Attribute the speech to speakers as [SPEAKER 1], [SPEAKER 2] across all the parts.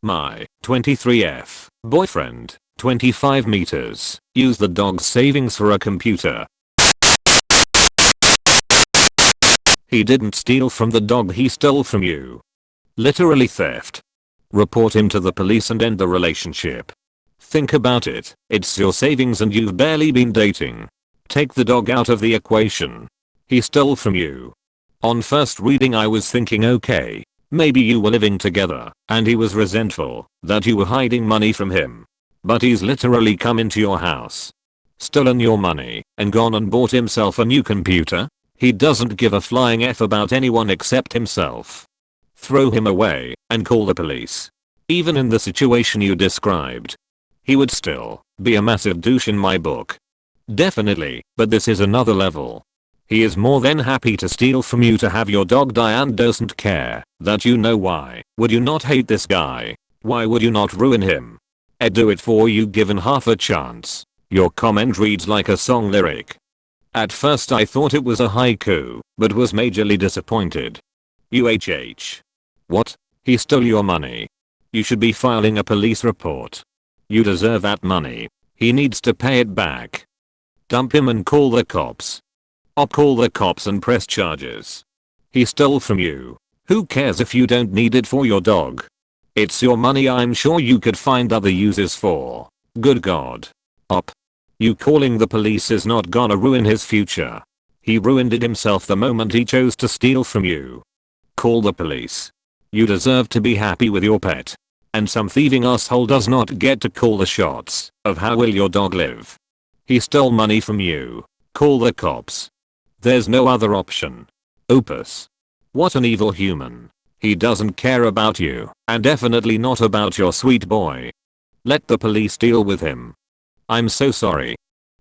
[SPEAKER 1] My 23F boyfriend, 25 meters, use the dog's savings for a computer. He didn't steal from the dog, he stole from you. Literally theft. Report him to the police and end the relationship. Think about it, it's your savings and you've barely been dating. Take the dog out of the equation. He stole from you. On first reading I was thinking, okay, maybe you were living together and he was resentful that you were hiding money from him. But he's literally come into your house, stolen your money, and gone and bought himself a new computer. He doesn't give a flying F about anyone except himself. Throw him away and call the police. Even in the situation you described, he would still be a massive douche in my book. Definitely, but this is another level. He is more than happy to steal from you to have your dog die and doesn't care that you know why. Would you not hate this guy? Why would you not ruin him? I'd do it for you given half a chance. Your comment reads like a song lyric. At first I thought it was a haiku, but was majorly disappointed. UHH. What? He stole your money. You should be filing a police report. You deserve that money. He needs to pay it back. Dump him and call the cops. Call the cops and press charges. He stole from you. Who cares if you don't need it for your dog? It's your money, I'm sure you could find other uses for. Good God. You calling the police is not gonna ruin his future. He ruined it himself the moment he chose to steal from you. Call the police. You deserve to be happy with your pet. And some thieving asshole does not get to call the shots of how will your dog live. He stole money from you. Call the cops. There's no other option. Opus. What an evil human. He doesn't care about you, and definitely not about your sweet boy. Let the police deal with him. I'm so sorry.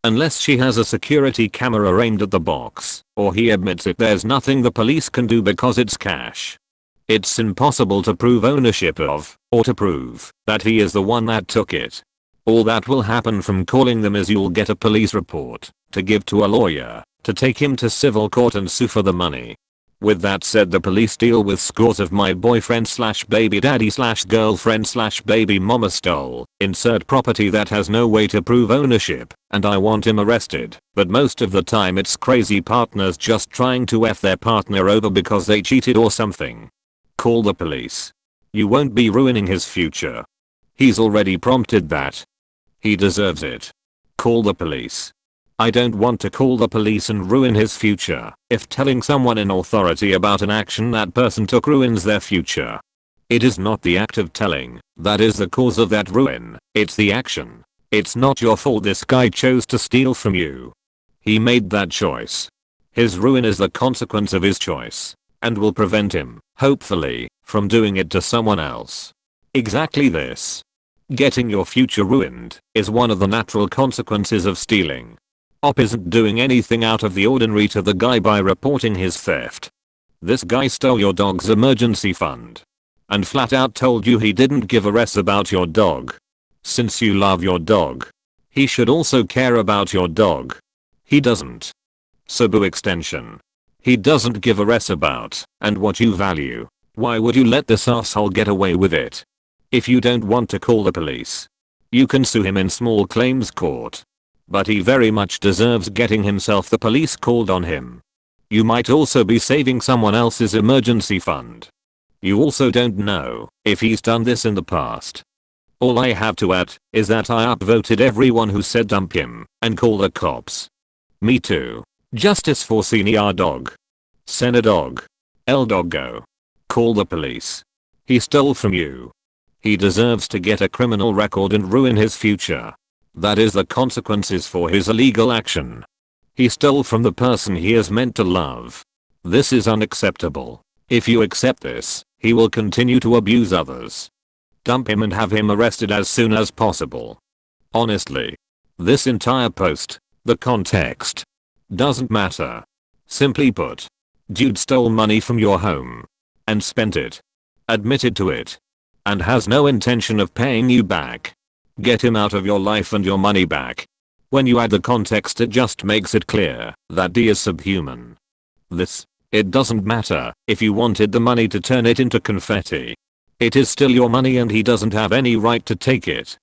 [SPEAKER 1] Unless she has a security camera aimed at the box, or he admits it, there's nothing the police can do because it's cash. It's impossible to prove ownership of, or to prove that he is the one that took it. All that will happen from calling them is you'll get a police report to give to a lawyer to take him to civil court and sue for the money. With that said, the police deal with scores of my boyfriend slash baby daddy slash girlfriend slash baby mama stole. Insert property that has no way to prove ownership, and I want him arrested. But most of the time it's crazy partners just trying to F their partner over because they cheated or something. Call the police. You won't be ruining his future. He's already prompted that. He deserves it. Call the police. I don't want to call the police and ruin his future if telling someone in authority about an action that person took ruins their future. It is not the act of telling that is the cause of that ruin, it's the action. It's not your fault this guy chose to steal from you. He made that choice. His ruin is the consequence of his choice and will prevent him, hopefully, from doing it to someone else. Exactly this. Getting your future ruined is one of the natural consequences of stealing. Isn't doing anything out of the ordinary to the guy by reporting his theft. This guy stole your dog's emergency fund and flat out told you he didn't give a s about your dog. Since you love your dog, he should also care about your dog. He doesn't. Sabu extension. He doesn't give a s about and what you value. Why would you let this asshole get away with it? If you don't want to call the police, you can sue him in small claims court. But he very much deserves getting himself the police called on him. You might also be saving someone else's emergency fund. You also don't know if he's done this in the past. All I have to add is that I upvoted everyone who said dump him and call the cops. Me too. Justice for senior dog. Sena dog. El doggo. Call the police. He stole from you. He deserves to get a criminal record and ruin his future. That is the consequences for his illegal action. He stole from the person he is meant to love. This is unacceptable. If you accept this, he will continue to abuse others. Dump him and have him arrested as soon as possible. Honestly, this entire post, the context, doesn't matter. Simply put, dude stole money from your home and spent it, admitted to it, and has no intention of paying you back. Get him out of your life and your money back. When you add the context, it just makes it clear that D is subhuman. It doesn't matter if you wanted the money to turn it into confetti. It is still your money and he doesn't have any right to take it.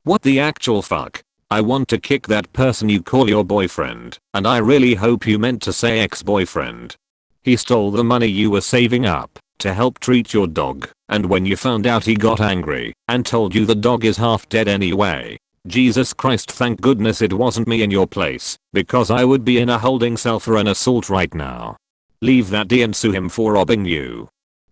[SPEAKER 1] What the actual fuck? I want to kick that person you call your boyfriend, and I really hope you meant to say ex-boyfriend. He stole the money you were saving up to help treat your dog, and when you found out he got angry and told you the dog is half dead anyway. Jesus Christ, thank goodness it wasn't me in your place, because I would be in a holding cell for an assault right now. Leave that D and sue him for robbing you.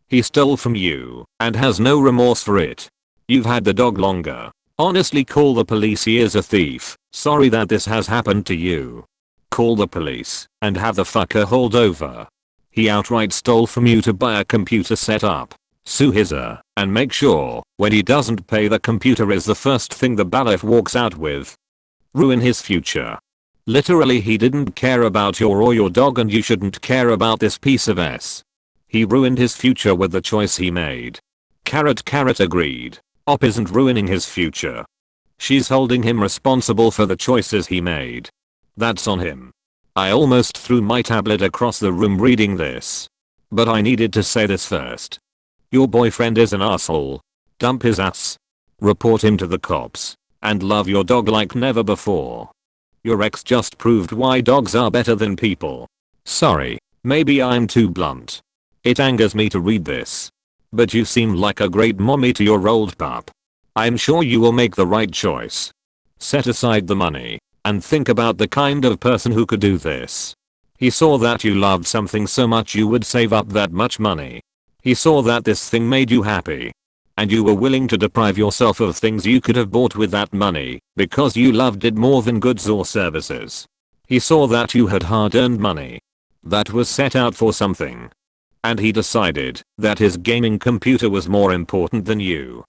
[SPEAKER 1] He stole from you and has no remorse for it. You've had the dog longer. Honestly, call the police. He is a thief. Sorry that this has happened to you. Call the police and have the fucker hauled over. He outright stole from you to buy a computer setup. Sue his and make sure when he doesn't pay, the computer is the first thing the bailiff walks out with. Ruin his future. Literally, he didn't care about your or your dog, and you shouldn't care about this piece of s. He ruined his future with the choice he made. Carrot agreed. Op isn't ruining his future. She's holding him responsible for the choices he made. That's on him. I almost threw my tablet across the room reading this. But I needed to say this first. Your boyfriend is an asshole. Dump his ass. Report him to the cops. And love your dog like never before. Your ex just proved why dogs are better than people. Sorry, maybe I'm too blunt. It angers me to read this. But you seem like a great mommy to your old pup. I'm sure you will make the right choice. Set aside the money and think about the kind of person who could do this. He saw that you loved something so much you would save up that much money. He saw that this thing made you happy. And you were willing to deprive yourself of things you could have bought with that money because you loved it more than goods or services. He saw that you had hard-earned money that was set out for something. And he decided that his gaming computer was more important than you.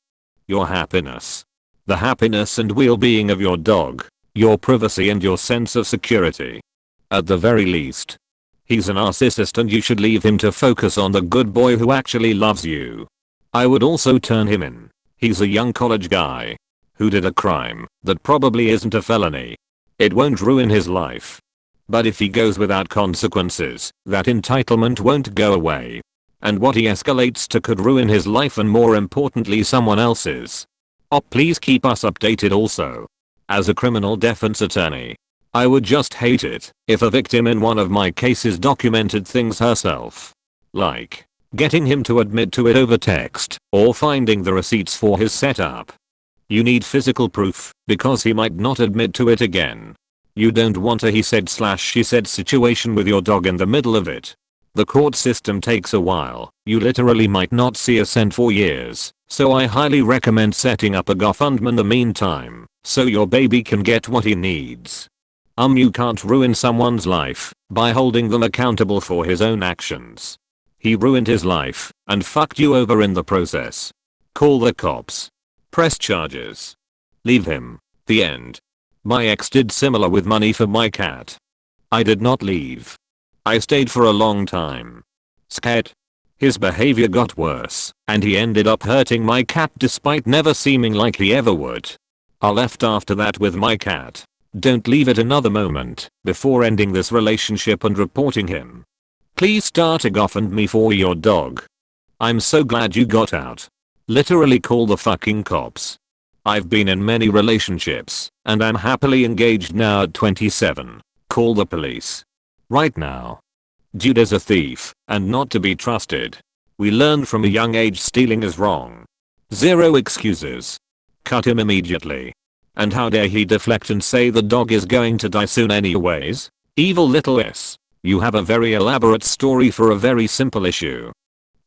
[SPEAKER 1] Your happiness. The happiness and well-being of your dog. Your privacy and your sense of security. At the very least. He's a narcissist and you should leave him to focus on the good boy who actually loves you. I would also turn him in. He's a young college guy who did a crime that probably isn't a felony. It won't ruin his life. But if he goes without consequences, that entitlement won't go away. And what he escalates to could ruin his life and, more importantly, someone else's. Please keep us updated also. As a criminal defense attorney, I would just hate it if a victim in one of my cases documented things herself. Like getting him to admit to it over text or finding the receipts for his setup. You need physical proof because he might not admit to it again. You don't want a he said/she said situation with your dog in the middle of it. The court system takes a while. You literally might not see a cent for years. So I highly recommend setting up a GoFundMe in the meantime so your baby can get what he needs. You can't ruin someone's life by holding them accountable for his own actions. He ruined his life and fucked you over in the process. Call the cops. Press charges. Leave him. The end. My ex did similar with money for my cat. I did not leave. I stayed for a long time. Scared. His behavior got worse and he ended up hurting my cat despite never seeming like he ever would. I left after that with my cat. Don't leave it another moment before ending this relationship and reporting him. Please start a GoFundMe for your dog. I'm so glad you got out. Literally call the fucking cops. I've been in many relationships and I'm happily engaged now at 27. Call the police. Right now. Dude is a thief and not to be trusted. We learned from a young age stealing is wrong. Zero excuses. Cut him immediately. And how dare he deflect and say the dog is going to die soon anyways? Evil little s. You have a very elaborate story for a very simple issue.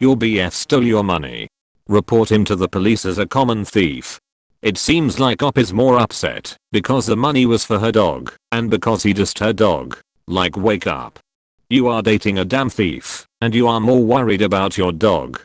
[SPEAKER 1] Your BF stole your money. Report him to the police as a common thief. It seems like Op is more upset because the money was for her dog and because he dissed her dog. Like, wake up. You are dating a damn thief and you are more worried about your dog.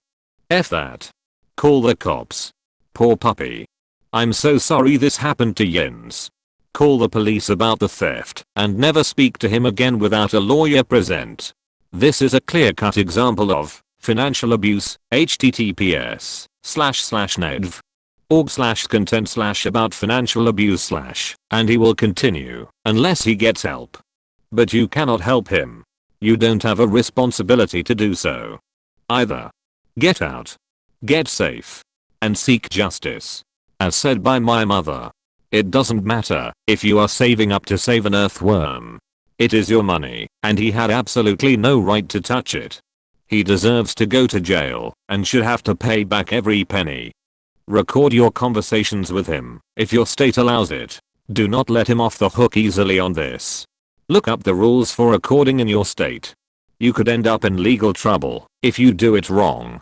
[SPEAKER 1] F that. Call the cops. Poor puppy. I'm so sorry this happened to Jens. Call the police about the theft and never speak to him again without a lawyer present. This is a clear-cut example of financial abuse. https://nedv.org/content/about financial abuse/ and he will continue unless he gets help. But you cannot help him. You don't have a responsibility to do so either. Get out. Get safe. And seek justice. As said by my mother. It doesn't matter if you are saving up to save an earthworm. It is your money, and he had absolutely no right to touch it. He deserves to go to jail, and should have to pay back every penny. Record your conversations with him, if your state allows it. Do not let him off the hook easily on this. Look up the rules for recording in your state. You could end up in legal trouble if you do it wrong.